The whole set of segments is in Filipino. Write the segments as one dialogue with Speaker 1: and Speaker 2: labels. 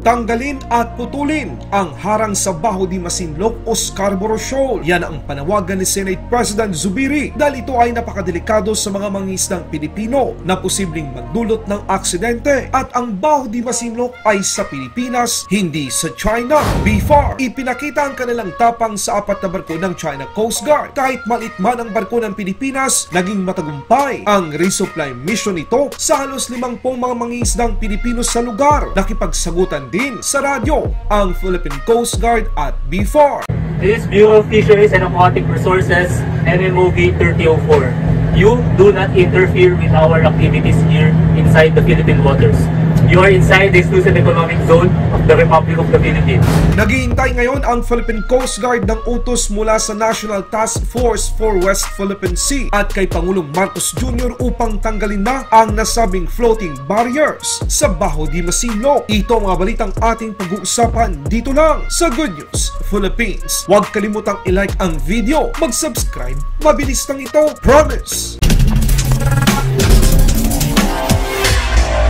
Speaker 1: Tanggalin at putulin ang harang sa Baho de Masinloc o Scarborough Shoal. Yan ang panawagan ni Senate President Zubiri dahil ito ay napakadelikado sa mga mangingisdang Pilipino na posibleng magdulot ng aksidente at ang Baho de Masinloc ay sa Pilipinas, hindi sa China. BFAR, ipinakita ang kanilang tapang sa 4 na barko ng China Coast Guard. Kahit maliit man ang barko ng Pilipinas, naging matagumpay ang resupply mission nito sa halos 50 mga mangingisdang Pilipino sa lugar. Nakipagsagutan din sa radyo ang Philippine Coast Guard at BFAR.
Speaker 2: This is Bureau of Fisheries and Aquatic Resources, MMOV 3004. You do not interfere with our activities here inside the Philippine waters. You are inside the exclusive economic zone of the Republic of the Philippines.
Speaker 1: Naghihintay ngayon ang Philippine Coast Guard ng utos mula sa National Task Force for West Philippine Sea at kay Pangulong Marcos Jr. upang tanggalin na ang nasabing floating barriers sa Baho de Masinloc. Ito ang mga balitang ating pag-uusapan dito lang sa Good News Philippines. Huwag kalimutang i-like ang video, mag-subscribe, mabilis lang ito, promise!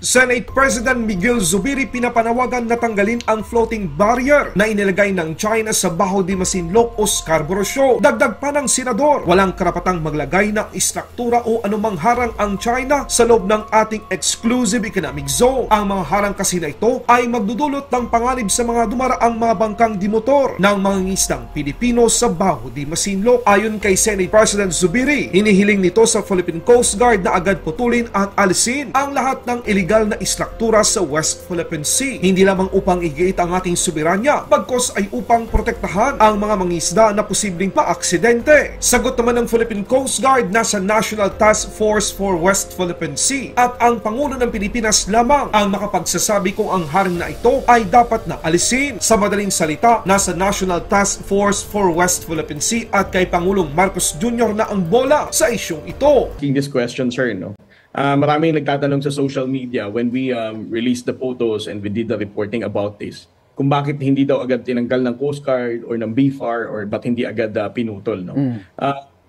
Speaker 1: Senate President Miguel Zubiri pinapanawagan na tanggalin ang floating barrier na inilagay ng China sa Baho de Masinloc o Scarborough Shoal. Dagdag pa ng senador, walang karapatang maglagay ng istruktura o anumang harang ang China sa loob ng ating exclusive economic zone. Ang mga harang kasi na ito ay magdudulot ng panganib sa mga dumaraang mga bangkang dimotor ng mga ngisdang Pilipino sa Baho de Masinloc. Ayon kay Senate President Zubiri, hinihiling nito sa Philippine Coast Guard na agad putulin at alisin ang lahat ng illegal na istruktura sa West Philippine Sea. Hindi lamang upang igiit ang ating soberanya, bagkos ay upang protektahan ang mga mangisda na posibleng paaksidente. Sagot naman ng Philippine Coast Guard, nasa National Task Force for West Philippine Sea at ang Pangulo ng Pilipinas lamang ang makapagsasabi kung ang haring na ito ay dapat na alisin. Sa madaling salita, nasa National Task Force for West Philippine Sea at kay Pangulong Marcos Jr. na ang bola sa isyong ito.
Speaker 3: This question, sir, no? Maraming nagtatanong sa social media when we released the photos and we did the reporting about this, kung bakit hindi daw agad tinanggal ng Coast Guard or ng BFAR or ba't hindi agad pinutol, no?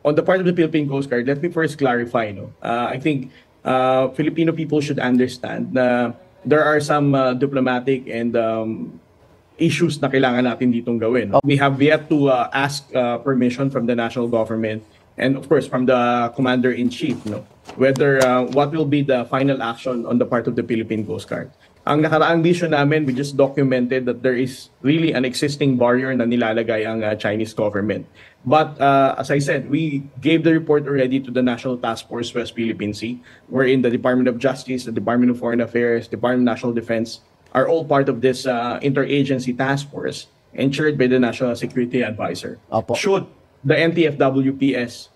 Speaker 3: On the part of the Philippine Coast Guard, let me first clarify, no? I think Filipino people should understand na there are some diplomatic and issues na kailangan natin ditong gawin. We have yet to ask permission from the national government and of course from the Commander-in-Chief, no, whether what will be the final action on the part of the Philippine Coast Guard. Ang nakaraang mission namin, we just documented that there is really an existing barrier na nilalagay ang Chinese government. But as I said, we gave the report already to the National Task Force West Philippine Sea, wherein the Department of Justice, the Department of Foreign Affairs, Department of National Defense are all part of this interagency task force and chaired by the National Security Advisor. Should the NTFWPS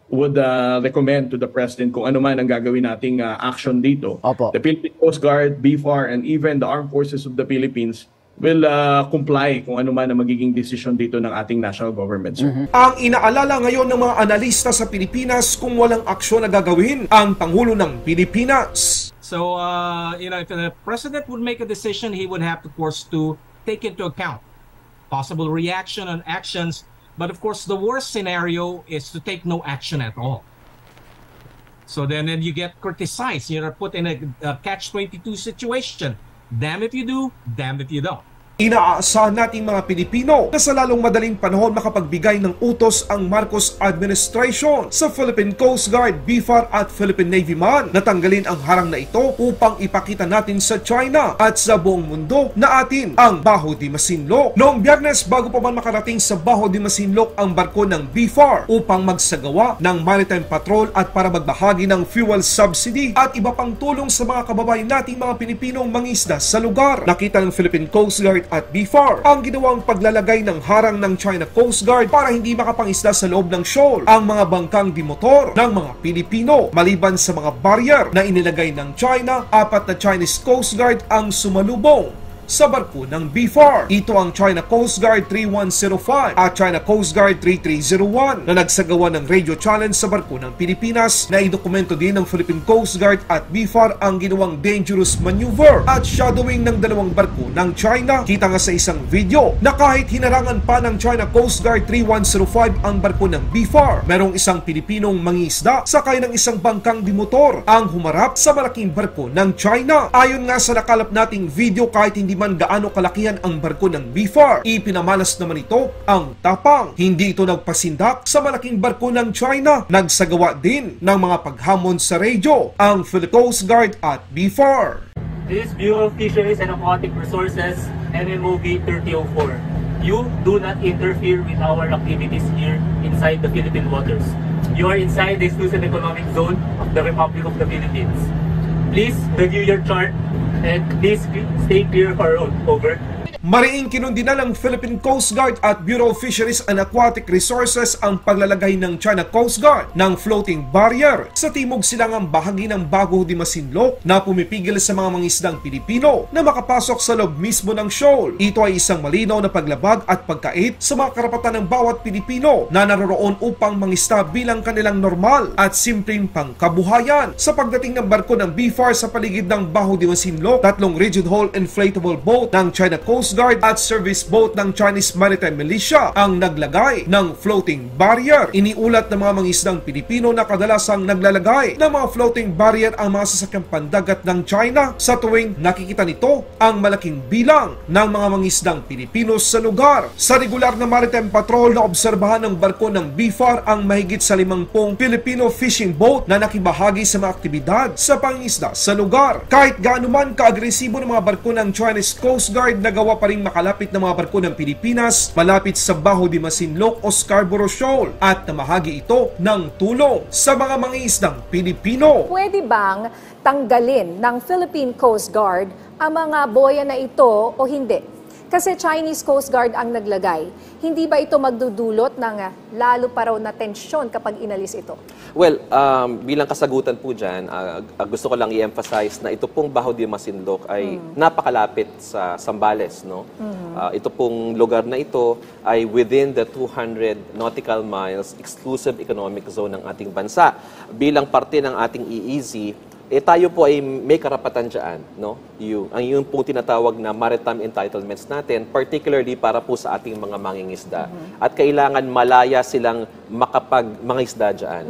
Speaker 3: would recommend to the President kung ano man ang gagawin nating action dito. The Philippine Coast Guard, BFAR, and even the Armed Forces of the Philippines will comply kung ano man ang magiging decision dito ng ating national government.
Speaker 1: Ang inaalala ngayon ng mga analista sa Pilipinas kung walang aksyon na gagawin ang Pangulo ng Pilipinas.
Speaker 4: So, if the President would make a decision, he would have, of course, to take into account possible reaction and actions. But of course, the worst scenario is to take no action at all. So then you get criticized. You're put in a catch-22 situation. Damn if you do, damn if you don't.
Speaker 1: Inaasahan nating mga Pilipino na sa lalong madaling panahon makapagbigay ng utos ang Marcos Administration sa Philippine Coast Guard, BFAR at Philippine Navy man na tanggalin ang harang na ito upang ipakita natin sa China at sa buong mundo na atin ang Baho de Masinloc. Noong Biyernes, bago pa man makarating sa Baho de Masinloc ang barko ng BFAR upang magsagawa ng maritime patrol at para magbahagi ng fuel subsidy at iba pang tulong sa mga kababayan nating mga Pilipinong mangisda sa lugar. Nakita ng Philippine Coast Guard at BFAR ang ginawang paglalagay ng harang ng China Coast Guard para hindi makapangisda sa loob ng shoal ang mga bangkang dimotor ng mga Pilipino. Maliban sa mga barrier na inilagay ng China, 4 na Chinese Coast Guard ang sumalubong sa barko ng BFAR. Ito ang China Coast Guard 3105 at China Coast Guard 3301 na nagsagawa ng radio challenge sa barko ng Pilipinas na idokumento din ng Philippine Coast Guard at BFAR ang ginawang dangerous maneuver at shadowing ng dalawang barko ng China. Kita nga sa isang video na kahit hinarangan pa ng China Coast Guard 3105 ang barko ng BFAR, merong isang Pilipinong mangisda sakay ng isang bangkang bimotor ang humarap sa malaking barko ng China. Ayon nga sa nakalap nating video, kahit hindi man gaano kalakihan ang barko ng BFAR, ipinamalas naman ito ang tapang. Hindi ito nagpasindak sa malaking barko ng China. Nagsagawa din ng mga paghamon sa radyo ang Philippine Coast Guard at BFAR.
Speaker 2: This is Bureau of Fisheries and Aquatic Resources, MMOV 3004. You do not interfere with our activities here inside the Philippine waters. You are inside the exclusive economic zone of the Republic of the Philippines. Please review your chart and please stay clear of our road. Over.
Speaker 1: Mariing kinundina ng Philippine Coast Guard at Bureau of Fisheries and Aquatic Resources ang paglalagay ng China Coast Guard ng floating barrier sa timog silangang bahagi ng Bago de Masinloc na pumipigil sa mga mangisdang Pilipino na makapasok sa loob mismo ng shoal. Ito ay isang malinaw na paglabag at pagkait sa mga karapatan ng bawat Pilipino na naroroon upang mangisda bilang kanilang normal at simpleng pangkabuhayan. Sa pagdating ng barko ng BFAR sa paligid ng Bago de Masinloc, 3 rigid hull inflatable boat ng China Coast Guard at service boat ng Chinese Maritime Militia ang naglagay ng floating barrier. Iniulat ng mga mangisdang Pilipino na kadalasang naglalagay ng mga floating barrier ang mga sasakyang pandagat ng China sa tuwing nakikita nito ang malaking bilang ng mga mangisdang Pilipino sa lugar. Sa regular na maritime patrol na obserbahan ng barko ng BFAR ang mahigit sa 50 Filipino fishing boat na nakibahagi sa mga aktibidad sa pangisda sa lugar. Kahit gaano man kaagresibo ng mga barko ng Chinese Coast Guard, nagawa pa rin makalapit ng mga barko ng Pilipinas malapit sa Baho de Masinloc o Scarborough Shoal at namahagi ito ng tulong sa mga mangingisdang Pilipino.
Speaker 5: Pwede bang tanggalin ng Philippine Coast Guard ang mga boya na ito o hindi? Kasi Chinese Coast Guard ang naglagay. Hindi ba ito magdudulot ng lalo pa raw na tensyon kapag inalis ito?
Speaker 6: Well, bilang kasagutan po dyan, gusto ko lang i-emphasize na ito pong Baho de Masinloc ay napakalapit sa Zambales. No? Ito pong lugar na ito ay within the 200 nautical miles exclusive economic zone ng ating bansa. Bilang parte ng ating EEZ, tayo po ay may karapatan dyan, no? Yung po tinatawag na maritime entitlements natin, particularly para po sa ating mga mangingisda. At kailangan malaya silang makapag-mangisda dyan.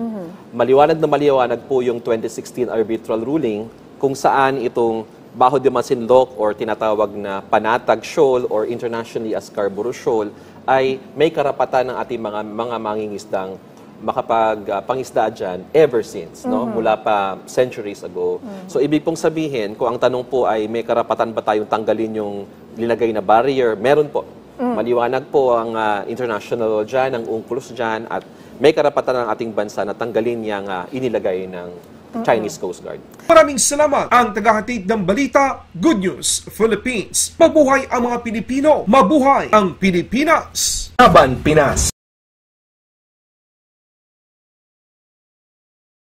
Speaker 6: Maliwanag na maliwanag po yung 2016 arbitral ruling kung saan itong Baho de Masinloc or tinatawag na Panatag Shoal or internationally as Scarborough Shoal ay may karapatan ng ating mga mangingisdang makapag-pangisda dyan ever since, no? Mula pa centuries ago. So, ibig pong sabihin, kung ang tanong po ay may karapatan ba tayong tanggalin yung linagay na barrier, meron po. Maliwanag po ang international dyan, ang UNCLOS dyan, at may karapatan ng ating bansa na tanggalin yung inilagay ng Chinese Coast Guard.
Speaker 1: Maraming salamat ang tagahatid ng balita, Good News Philippines. Mabuhay ang mga Pilipino, mabuhay ang Pilipinas. Laban Pinas.